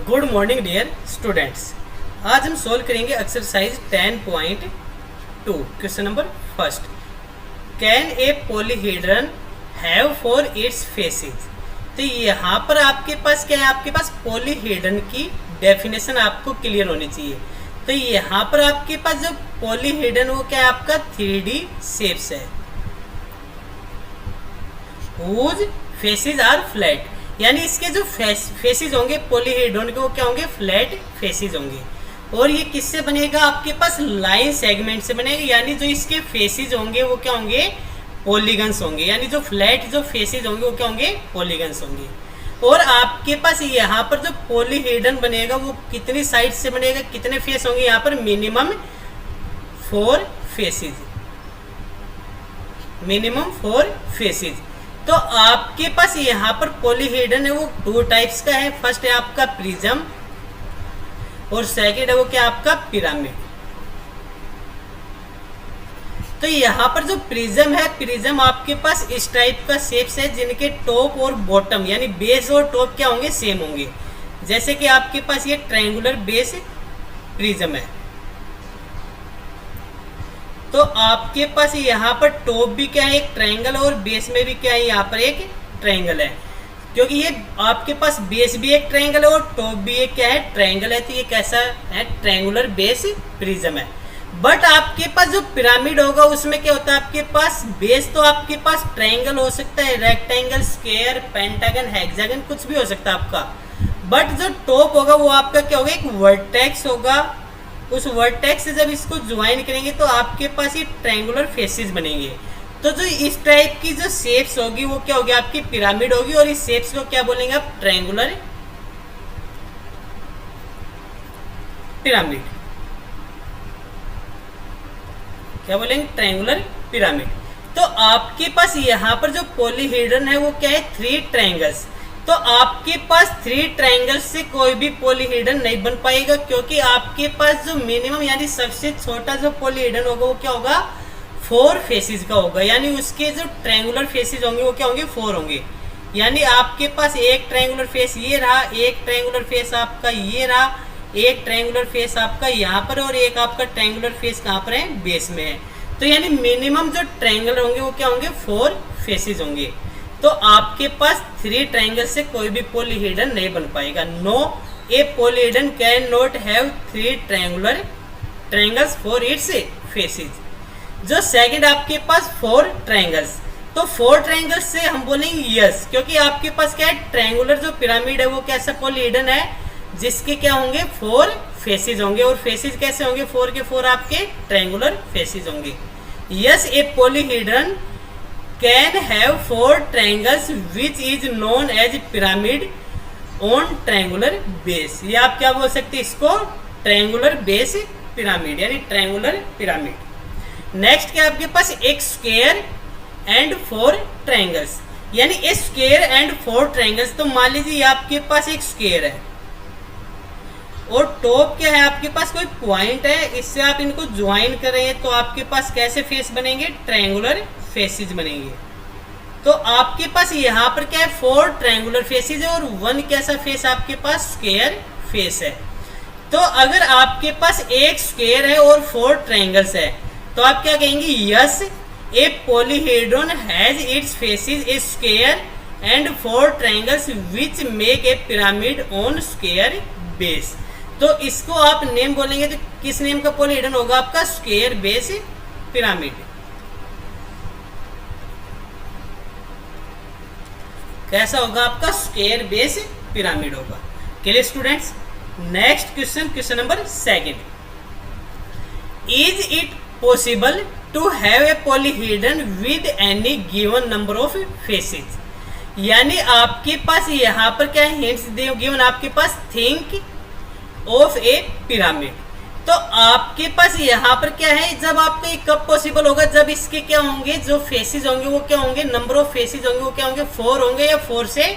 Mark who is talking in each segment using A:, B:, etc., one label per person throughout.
A: Good morning dear students. आज हम solve करेंगे exercise 10.2 question number first. Can a polyhedron have four it's faces. तो यहाँ पर आपके पास क्या है, आपके पास पॉलीहेड्रन की डेफिनेशन आपको क्लियर होनी चाहिए। तो यहाँ पर आपके पास जो पॉलीहेड्रन वो क्या है, आपका 3D शेप्स है whose फेसेस आर फ्लैट, यानी इसके जो फेसेस होंगे पॉलीहेड्रन के वो क्या होंगे, फ्लैट फेसेस होंगे। और ये किससे बनेगा, आपके पास लाइन सेगमेंट से बनेगा, यानी जो इसके फेसेस होंगे वो क्या होंगे, पॉलीगन्स होंगे। यानी जो फ्लैट जो फेसेस होंगे वो क्या होंगे, पॉलीगन्स होंगे। और आपके पास यहाँ पर जो पॉलीहेड्रन बनेगा वो कितनी साइड से बनेगा, कितने फेस होंगे, यहाँ पर मिनिमम 4 फेसेस, मिनिमम 4 फेसेस। तो आपके पास यहाँ पर पॉलीहेड्रन है वो 2 टाइप्स का है। फर्स्ट है आपका प्रिज्म और सेकंड है वो क्या, आपका पिरामिड। तो यहाँ पर जो प्रिज्म है, प्रिज्म आपके पास इस टाइप का शेप्स है जिनके टॉप और बॉटम यानी बेस और टॉप क्या होंगे, सेम होंगे। जैसे कि आपके पास ये ट्रायंगुलर बेस प्रिज्म है, तो आपके पास यहाँ पर टॉप भी क्या है, एक ट्रायंगल, और बेस में भी क्या है, यहाँ पर एक ट्रायंगल है। क्योंकि ये आपके पास बेस भी एक ट्रायंगल है और टॉप भी एक क्या है, ट्रायंगल है। तो ये कैसा है, ट्रायंगुलर बेस प्रिज्म है। बट आपके पास जो पिरामिड होगा उसमें क्या होता है, आपके पास बेस तो आपके पास ट्रायंगल हो सकता है, रेक्टेंगल, स्क्वायर, पेंटागन, हेक्सागन, कुछ भी हो सकता है आपका। बट जो टॉप होगा वो आपका क्या होगा, एक वर्टेक्स होगा। उस वर्टेक्स से जब इसको ज्वाइन करेंगे तो आपके पास ये ट्रायंगुलर फेसेस बनेंगे। तो जो इस टाइप की जो शेप्स होगी वो क्या होगी, आपकी पिरामिड होगी। और इस शेप्स को क्या बोलेंगे आप, ट्रायंगुलर पिरामिड। क्या बोलेंगे, ट्रायंगुलर पिरामिड। तो आपके पास यहाँ पर जो पॉलीहेड्रन है वो क्या है, 3 ट्रायंगल्स। तो आपके पास 3 ट्रायंगल्स से कोई भी पॉलीहेड्रन नहीं बन पाएगा, क्योंकि आपके पास जो मिनिमम यानी सबसे छोटा जो पॉलीहेड्रन होगा वो क्या होगा, 4 फेसेस का होगा। यानी उसके जो ट्रायंगुलर फेसेस होंगे वो क्या होंगे, 4 होंगे। यानी आपके पास एक ट्रायंगुलर फेस ये रहा, एक ट्रायंगुलर फेस आपका ये रहा, एक ट्रायंगुलर फेस आपका यहाँ पर, और एक आपका ट्रायंगुलर फेस कहाँ पर है, बेस में है। तो यानी मिनिमम जो ट्रायंगल होंगे वो क्या होंगे, 4 फेसेस होंगे। तो आपके पास 3 ट्रायंगल से कोई भी पॉलीहेड्रन नहीं बन पाएगा। No, a polyhedron can not have 3 triangles for its faces. जो सेकंड आपके पास 4 ट्रायंगल्स, तो 4 ट्रायंगल्स से हम बोलेंगे यस, क्योंकि आपके पास क्या है, ट्रायंगुलर जो पिरामिड है वो कैसा पॉलीहेड्रन है जिसके क्या होंगे, 4 फेसेस होंगे। और फेसेस कैसे होंगे, 4 के 4 आपके ट्रायंगुलर फेसेस होंगे। Yes, A polyhedron can have 4 triangles which is known age pyramid on triangular base. ये आप क्या बोल सकते हैं, इसको ट्रायंगुलर बेस पिरामिड, यानी ट्रायंगुलर पिरामिड। नेक्स्ट क्या आपके पास, एक स्क्वायर एंड 4 ट्रायंगल्स, यानी ए स्क्वायर एंड 4 ट्रायंगल्स। तो मान लीजिए आपके पास एक स्क्वायर है और टॉप क्या है, आपके पास कोई पॉइंट है, इससे आप इनको ज्वाइन कर रहे हैं तो आपके पास कैसे फेस बनेंगे, ट्रायंगुलर फेसेस बनेंगे। तो आपके पास यहाँ पर क्या है, 4 ट्रायंगुलर फेसेस है और 1 कैसा फेस आपके पास, स्क्वायर फेस है। तो अगर आपके पास एक स्क्वायर है और 4 ट्रायंगल्स है तो आप क्या कहेंगे, yes, A polyhedron has its faces A square and 4 triangles which make a pyramid on square base. तो इसको आप नेम बोलेंगे तो किस नेम का पॉलीहेड्रन होगा, आपका स्क्वायर बेस पिरामिड। कैसा होगा, आपका स्क्वायर बेस पिरामिड होगा। Clear students. Next question, question number second. Is it possible to have a polyhedron with any given number of faces. यानी आपके पास यहाँ पर क्या हिंट्स गिवन, आपके पास थिंक ऑफ ए पिरामिड। तो आपके पास यहाँ पर क्या है, जब आपको ये कब पॉसिबल होगा, जब इसके क्या होंगे, जो फेसेस होंगे वो क्या होंगे, नंबर ऑफ फेसेस होंगे वो क्या होंगे, 4 होंगे या 4 से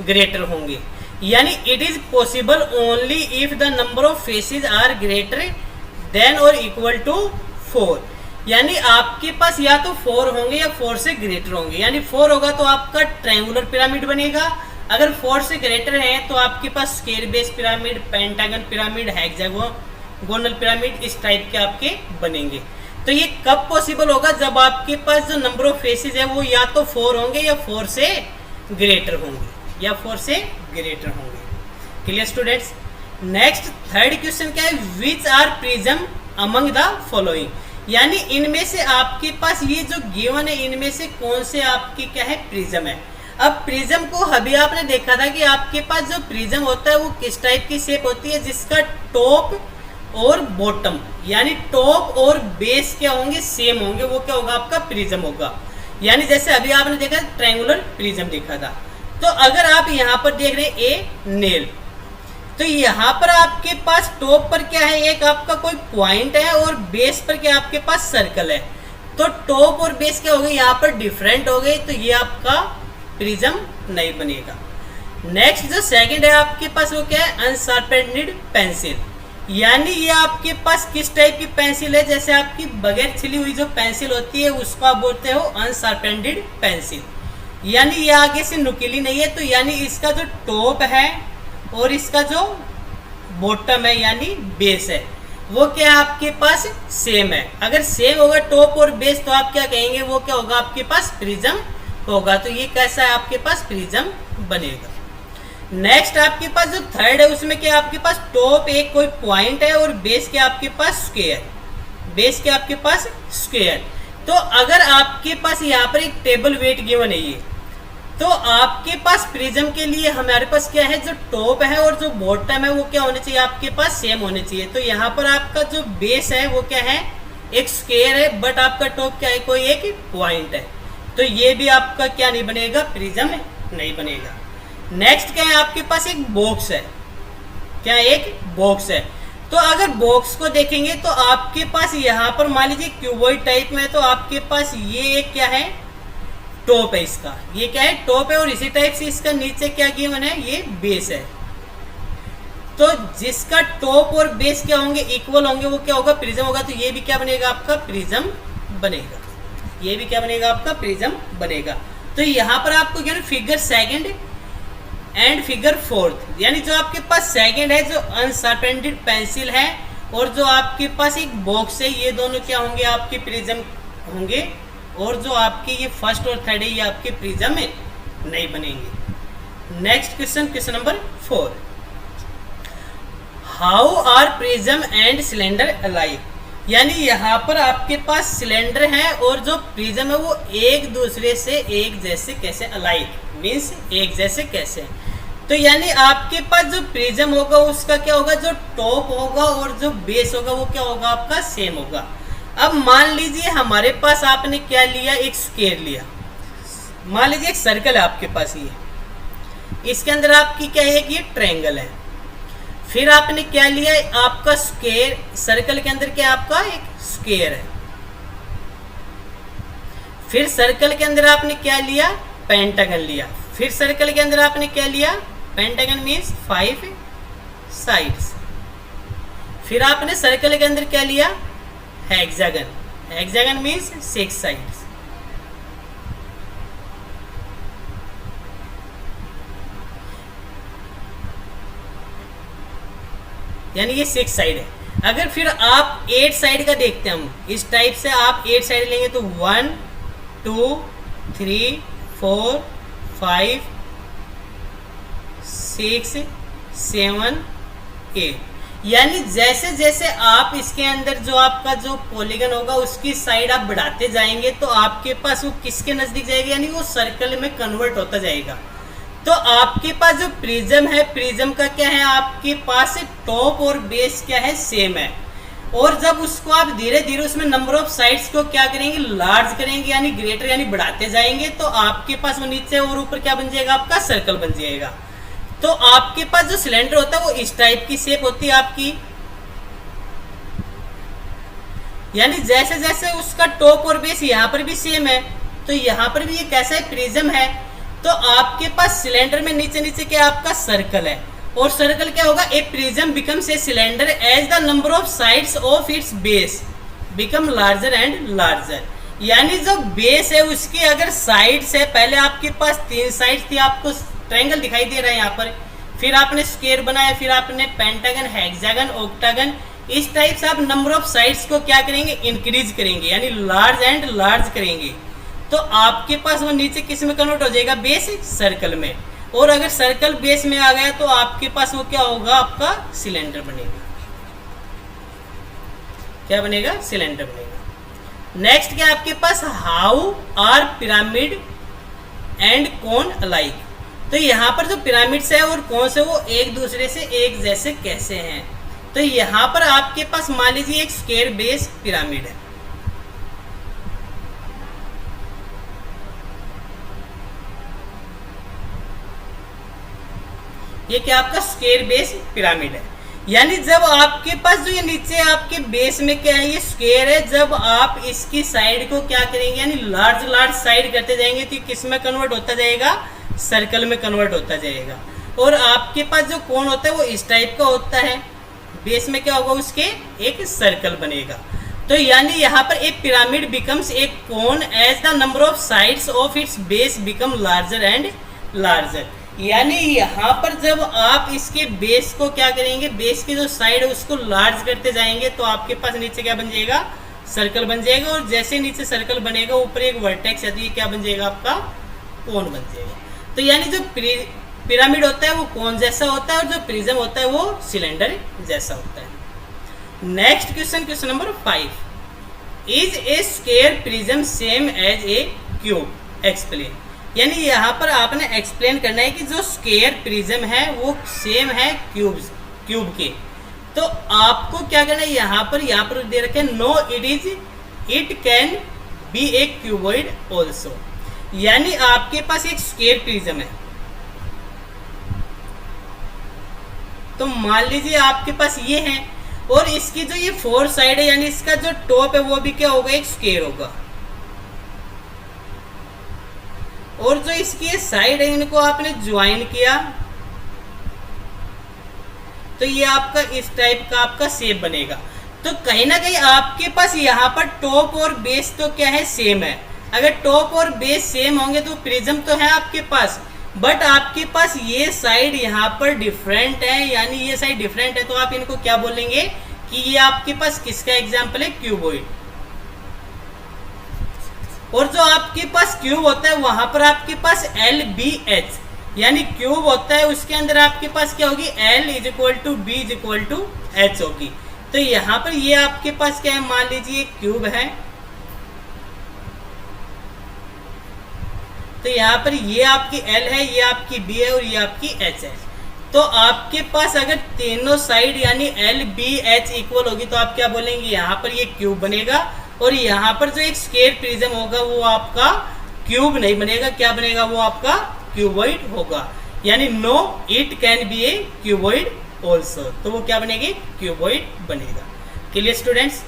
A: ग्रेटर होंगे। यानी it is possible only if the number of faces are greater than और इक्वल टू 4। यानी आपके पास या तो 4 होंगे या 4 से ग्रेटर होंगे। यानी 4 होगा तो आपका ट्रायंगुलर पिरामिड बनेगा, अगर 4 से ग्रेटर है तो आपके पास square base pyramid, pentagon pyramid, hexagonal pyramid इस टाइप के आपके बनेंगे। तो ये कब पॉसिबल होगा? जब आपके पास जो नंबर ऑफ फेसेस है वो या तो 4 होंगे या 4 से ग्रेटर होंगे, या 4 से ग्रेटर होंगे। Clear students? Next third question क्या है? Which are prism among the following, यानी इनमें से आपके पास ये जो गिवन है इनमें से कौन से आपके क्या है प्रिज्म है। अब प्रिज्म को अभी आपने देखा था कि आपके पास जो प्रिज्म होता है वो किस टाइप की शेप होती है, जिसका टॉप और बॉटम यानी टॉप और बेस क्या होंगे? सेम होंगे। वो क्या होगा? आपका प्रिज्म होगा। यानी जैसे अभी आपने देखा ट्रायंगुलर प्रिज्म देखा था। तो अगर आप यहाँ पर देख रहे हैं ए नेल, तो यहाँ पर आपके पास टॉप पर क्या है? एक आपका कोई पॉइंट है और बेस पर क्या आपके पास सर्कल है। तो टॉप और बेस क्या हो गए? यहाँ पर डिफरेंट हो गए, तो ये आपका प्रिज्म नहीं बनेगा। नेक्स्ट जो सेकंड है आपके पास वो क्या है? अनशार्पेंड पेंसिल, यानी ये आपके पास किस टाइप की पेंसिल है? जैसे आपकी बगैर छिली हुई जो पेंसिल होती है उसको आप बोलते हो अनशार्पेंड पेंसिल, यानी ये आगे से नुकीली नहीं है। तो यानी इसका जो टॉप है और इसका जो बॉटम है यानी बेस है वो क्या आपके पास सेम है। अगर सेम होगा टॉप और बेस तो आप क्या कहेंगे? वो क्या होगा? आपके पास प्रिज्म होगा। तो ये कैसा है? आपके पास प्रिज्म बनेगा। नेक्स्ट आपके पास जो थर्ड है उसमें क्या आपके पास टॉप एक कोई पॉइंट है और बेस क्या आपके पास स्क्वायर, बेस क्या आपके पास स्क्वायर। तो अगर आपके पास यहाँ पर एक टेबल वेट गिवन है ये, तो आपके पास प्रिज्म के लिए हमारे पास क्या है? जो टॉप है और जो बॉटम है वो क्या होने चाहिए? आपके पास सेम होने चाहिए। तो यहाँ पर आपका जो बेस है वो क्या है? एक स्क्वायर है, बट आपका टॉप क्या है? कोई एक पॉइंट है। तो ये भी आपका क्या नहीं बनेगा? प्रिज्म नहीं बनेगा। नेक्स्ट क्या है? आपके पास एक बॉक्स है। क्या? एक बॉक्स है। तो अगर बॉक्स को देखेंगे तो आपके पास यहाँ पर मान लीजिए क्यूबॉइड टाइप में है, तो आपके पास ये एक क्या है? टॉप है इसका। ये क्या है? टॉप है। और इसी टाइप से इसका नीचे क्या गिवन है? ये बेस है। तो जिसका टॉप और बेस क्या होंगे? इक्वल होंगे, वो क्या होगा? प्रिज्म होगा। तो ये भी क्या बनेगा? आपका प्रिज्म बनेगा। ये भी क्या बनेगा? आपका प्रिज्म बनेगा। तो यहाँ पर आपको क्या figure second and figure fourth, यानी जो आपके पास सेकंड है जो अनशार्पेंड पेंसिल है और जो आपके पास एक बॉक्स है, ये दोनों क्या होंगे? आपके प्रिज्म होंगे। और जो आपके ये फर्स्ट और थर्ड है ये आपके प्रिज्म में नहीं बनेंगे। Next question, question number 4, how are prism and cylinder alike, यानी यहाँ पर आपके पास सिलेंडर है और जो प्रिज्म है वो एक दूसरे से एक जैसे कैसे? अलाइक मीन्स एक जैसे कैसे? तो यानी आपके पास जो प्रिज्म होगा उसका क्या होगा? जो टॉप होगा और जो बेस होगा वो क्या होगा? आपका सेम होगा। अब मान लीजिए हमारे पास आपने क्या लिया? एक स्क्वायर लिया। मान लीजिए एक सर्कल है आपके पास, ये इसके अंदर आपकी क्या है? कि ये ट्रायंगल है। फिर आपने क्या लिया? आपका स्क्वायर, सर्कल के अंदर क्या आपका एक स्क्वायर है। फिर सर्कल के अंदर आपने क्या लिया? पेंटागन लिया। फिर सर्कल के अंदर आपने क्या लिया? Pentagon means 5 sides. फिर आपने सर्कल के अंदर क्या लिया? हेक्सागन। Hexagon means 6 sides. यानी ये 6 साइड है। अगर फिर आप 8 साइड का देखते हैं हम, इस टाइप से आप 8 साइड लेंगे तो 1 2 3 4 5 6 7 8, यानी जैसे जैसे आप इसके अंदर जो आपका जो पॉलीगन होगा उसकी साइड आप बढ़ाते जाएंगे तो आपके पास वो किसके नजदीक जाएगा? यानी वो सर्कल में कन्वर्ट होता जाएगा। तो आपके पास जो प्रिज्म है, प्रिज्म का क्या है? आपके पास टॉप और बेस क्या है? सेम है। और जब उसको आप धीरे धीरे उसमें नंबर ऑफ साइड्स को क्या करेंगे? लार्ज करेंगे, यानी ग्रेटर, यानी बढ़ाते जाएंगे तो आपके पास वो नीचे और ऊपर क्या बन जाएगा? आपका सर्कल बन जाएगा। तो आपके पास जो सिलेंडर होता है वो इस टाइप की शेप होती है आपकी, यानी जैसे जैसे उसका टॉप और बेस यहाँ पर भी सेम है तो यहाँ पर भी ये कैसा है? प्रिज्म है। तो आपके पास सिलेंडर में नीचे नीचे क्या आपका सर्कल है, और सर्कल क्या होगा? A prism becomes a cylinder as the number of sides of its base become larger and larger, यानी जो बेस है उसकी अगर साइड्स है, पहले आपके पास 3 साइड्स थी, आपको ट्रायंगल दिखाई दे रहा है यहाँ पर, फिर आपने स्क्वायर बनाया, फिर आपने पेंटागन, हेक्सागन, ऑक्टागन, इस टाइप से आप नंबर ऑफ साइड्स को क्या करेंगे, इंक्रीज करेंगे, यानी लार्ज एंड लार्ज करेंगे। तो आपके पास वो नीचे किस में कन्वर्ट हो जाएगा, बेस सर्कल में। और अगर सर्कल बेस में आ गया तो आपके पास वो क्या होगा, आपका सिलेंडर बनेगा। क्या बनेगा, सिलेंडर बनेगा। नेक्स्ट क्या आपके पास, how are pyramid and cone alike. तो यहाँ पर जो पिरामिड्स है और कोन्स है वो एक दूसरे से एक जैसे कैसे हैं। तो यहाँ पर आपके पास मान लीजिए एक स्क्वायर बेस पिरामिड है, ये क्या आपका स्क्वायर बेस पिरामिड है। यानी जब आपके पास जो ये नीचे आपके बेस में क्या है, ये स्क्वायर है, जब आप इसकी साइड को क्या करेंगे, यानी लार्ज लार्ज साइड करते जाएंगे तो किस में कन्वर्ट होता जाएगा, सर्कल में कन्वर्ट होता जाएगा। और आपके पास जो कोन होता है वो इस टाइप का होता है, बेस में क्या होगा, उसके एक सर्कल बनेगा। तो यानी यहाँ पर एक पिरामिड बिकम्स एक cone as the number of sides of its base become larger and larger. यानी यहाँ पर जब आप इसके बेस को क्या करेंगे, बेस की जो साइड है उसको लार्ज करते जाएंगे तो आपके पास नीचे क्या बन जाएगा, सर्कल बन जाएगा। और जैसे नीचे सर्कल बनेगा ऊपर एक वर्टेक्स है तो ये क्या बन जाएगा, आपका कोन बन जाएगा। तो यानी जो पिरामिड होता है वो कोन जैसा होता है और जो प्रिज्म होता है वो सिलेंडर जैसा होता है। Next question, question number 5, is a square prism same as a cube, explain. यानी यहाँ पर आपने एक्सप्लेन करना है कि जो स्क्वायर प्रिज्म है वो सेम है क्यूब के। तो आपको क्या करना है, यहाँ पर दे रखे हैं no it can be a cuboid also. यानी आपके पास एक स्क्वायर प्रिज्म है, तो मान लीजिए आपके पास ये है और इसकी जो ये 4 साइड है, यानी इसका जो टॉप है वो भी क्या होगा, एक स्क्वायर होगा। और जो इसकी साइड है इनको आपने ज्वाइन किया तो ये आपका इस टाइप का आपका शेप बनेगा। तो कहीं ना कहीं आपके पास यहाँ पर टॉप और बेस तो क्या है, सेम है। अगर टॉप और बेस सेम होंगे तो प्रिज्म तो है आपके पास, बट आपके पास ये साइड यहाँ पर डिफरेंट है, यानी ये साइड डिफरेंट है, तो आप इनको क्या बोलेंगे कि ये आपके पास किसका एग्जाम्पल है, क्यूबॉइड। और जो आपके पास क्यूब होता है वहां पर आपके पास LBH, यानी क्यूब होता है उसके अंदर आपके पास क्या होगी, L = B = H होगी। तो यहाँ पर ये आपके पास क्या है, मान लीजिए क्यूब है, तो यहाँ पर ये आपकी L है, ये आपकी B है और ये आपकी H है। तो आपके पास अगर तीनों साइड यानी LBH इक्वल होगी तो आप क्या बोलेंगे, यहाँ पर ये क्यूब बनेगा। और यहाँ पर जो एक स्क्वायर प्रिज्म होगा वो आपका क्यूब नहीं बनेगा, क्या बनेगा, वो आपका क्यूबॉइड होगा। यानी no it can be a cuboid also, तो वो क्या बनेगी, क्यूबॉइड बनेगा। Clear students.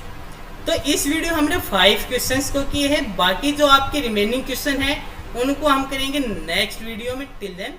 A: तो इस वीडियो हमने 5 क्वेश्चंस को किए हैं, बाकी जो आपके रिमेनिंग क्वेश्चन है उनको हम करेंगे नेक्स्ट वीडियो में। Till then